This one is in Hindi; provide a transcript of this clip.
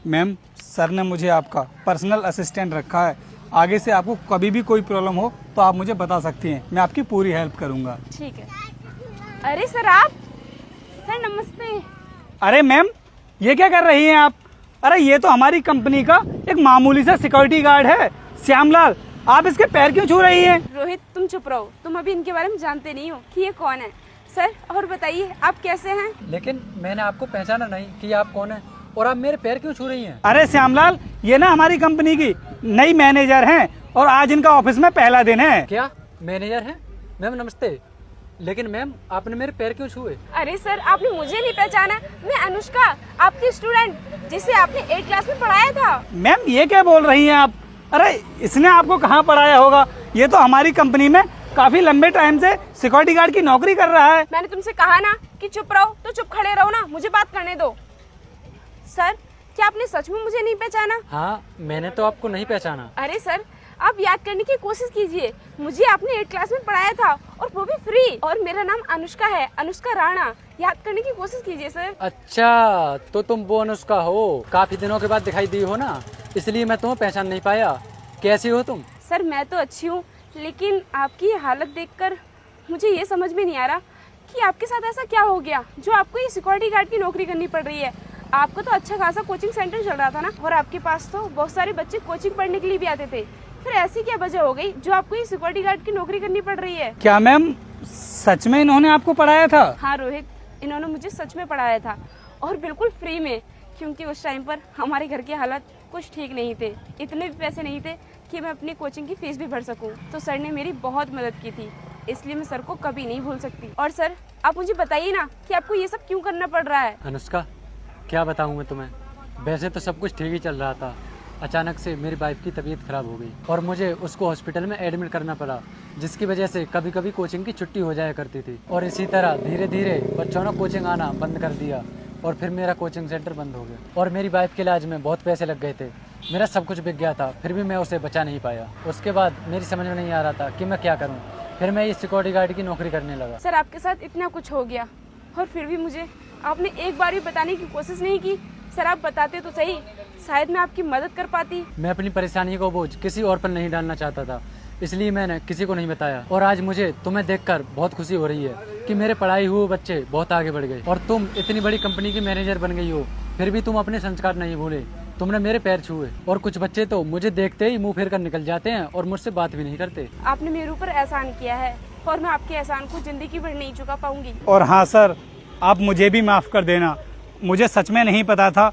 मैम, सर ने मुझे आपका पर्सनल असिस्टेंट रखा है। आगे से आपको कभी भी कोई प्रॉब्लम हो तो आप मुझे बता सकती हैं, मैं आपकी पूरी हेल्प करूंगा। ठीक है। अरे सर, आप सर नमस्ते। अरे मैम, ये क्या कर रही हैं आप? अरे ये तो हमारी कंपनी का एक मामूली सा सिक्योरिटी गार्ड है, श्यामलाल। आप इसके पैर क्यों छू रही हैं? रोहित, तुम चुप रहो, तुम अभी इनके बारे में जानते नहीं हो कि ये कौन है। सर, और बताइए आप कैसे हैं? लेकिन मैंने आपको पहचाना नहीं कि आप कौन है, और आप मेरे पैर क्यों छू रही हैं? अरे श्यामलाल, ये ना हमारी कंपनी की नई मैनेजर हैं और आज इनका ऑफिस में पहला दिन है। क्या मैनेजर हैं? मैम नमस्ते। लेकिन मैम, आपने मेरे पैर क्यों छुए? अरे सर, आपने मुझे नहीं पहचाना? मैं अनुष्का, आपकी स्टूडेंट, जिसे आपने 8 क्लास में पढ़ाया था। मैम, ये क्या बोल रही हैं आप? अरे इसने आपको कहाँ पढ़ाया होगा? ये तो हमारी कंपनी में काफी लंबे टाइम से सिक्योरिटी गार्ड की नौकरी कर रहा है। मैंने तुमसे कहा ना कि चुप रहो, तो चुप खड़े रहो ना, मुझे बात करने दो। सर, क्या आपने सच में मुझे नहीं पहचाना? हाँ, मैंने तो आपको नहीं पहचाना। अरे सर, आप याद करने की कोशिश कीजिए। मुझे आपने 8 क्लास में पढ़ाया था, और वो भी फ्री। और मेरा नाम अनुष्का है, अनुष्का राणा। याद करने की कोशिश कीजिए सर। अच्छा, तो तुम वो अनुष्का हो, काफी दिनों के बाद दिखाई दी हो ना, इसलिए मैं तुम्हें पहचान नहीं पाया। कैसी हो तुम? सर, मैं तो अच्छी हूँ, लेकिन आपकी ये हालत देखकर मुझे ये समझ में नहीं आ रहा कि आपके साथ ऐसा क्या हो गया जो आपको ये सिक्योरिटी गार्ड की नौकरी करनी पड़ रही है। आपको तो अच्छा खासा कोचिंग सेंटर चल रहा था ना, और आपके पास तो बहुत सारे बच्चे कोचिंग पढ़ने के लिए भी आते थे। फिर ऐसी क्या वजह हो गई जो आपको ये सिक्योरिटी गार्ड की नौकरी करनी पड़ रही है? क्या मैम, सच में इन्होंने आपको पढ़ाया था? हाँ रोहित, इन्होंने मुझे सच में पढ़ाया था, और बिल्कुल फ्री में, क्योंकि उस टाइम पर हमारे घर के हालात कुछ ठीक नहीं थे। इतने भी पैसे नहीं थे कि मैं अपनी कोचिंग की फीस भी भर सकूं। तो सर ने मेरी बहुत मदद की थी, इसलिए मैं सर को कभी नहीं भूल सकती। और सर, आप मुझे बताइए ना कि आपको ये सब क्यों करना पड़ रहा है? अनुष्का, क्या बताऊँ मैं तुम्हें। वैसे तो सब कुछ ठीक ही चल रहा था, अचानक से मेरी वाइफ की तबीयत खराब हो गई और मुझे उसको हॉस्पिटल में एडमिट करना पड़ा, जिसकी वजह से कभी कभी कोचिंग की छुट्टी हो जाया करती थी। और इसी तरह धीरे धीरे बच्चों ने कोचिंग आना बंद कर दिया, और फिर मेरा कोचिंग सेंटर बंद हो गया। और मेरी वाइफ के इलाज में बहुत पैसे लग गए थे, मेरा सब कुछ बिक गया था, फिर भी मैं उसे बचा नहीं पाया। उसके बाद मेरी समझ में नहीं आ रहा था कि मैं क्या करूँ। फिर मैं ये सिक्योरिटी गार्ड की नौकरी करने लगा। सर, आपके साथ इतना कुछ हो गया, और फिर भी मुझे आपने एक बार भी बताने की कोशिश नहीं की। सर, आप बताते तो सही, शायद मैं आपकी मदद कर पाती। मैं अपनी परेशानी को बोझ किसी और पर नहीं डालना चाहता था, इसलिए मैंने किसी को नहीं बताया। और आज मुझे तुम्हें देखकर बहुत खुशी हो रही है कि मेरे पढ़ाई हुए बच्चे बहुत आगे बढ़ गए, और तुम इतनी बड़ी कंपनी की मैनेजर बन गई हो, फिर भी तुम अपने संस्कार नहीं भूले। तुमने मेरे पैर छुए, और कुछ बच्चे तो मुझे देखते ही मुंह फेर कर निकल जाते हैं और मुझसे बात भी नहीं करते। आपने मेरे ऊपर एहसान किया है, और मैं आपके एहसान को जिंदगी भर नहीं चुका पाऊंगी। और हाँ सर, आप मुझे भी माफ़ कर देना। मुझे सच में नहीं पता था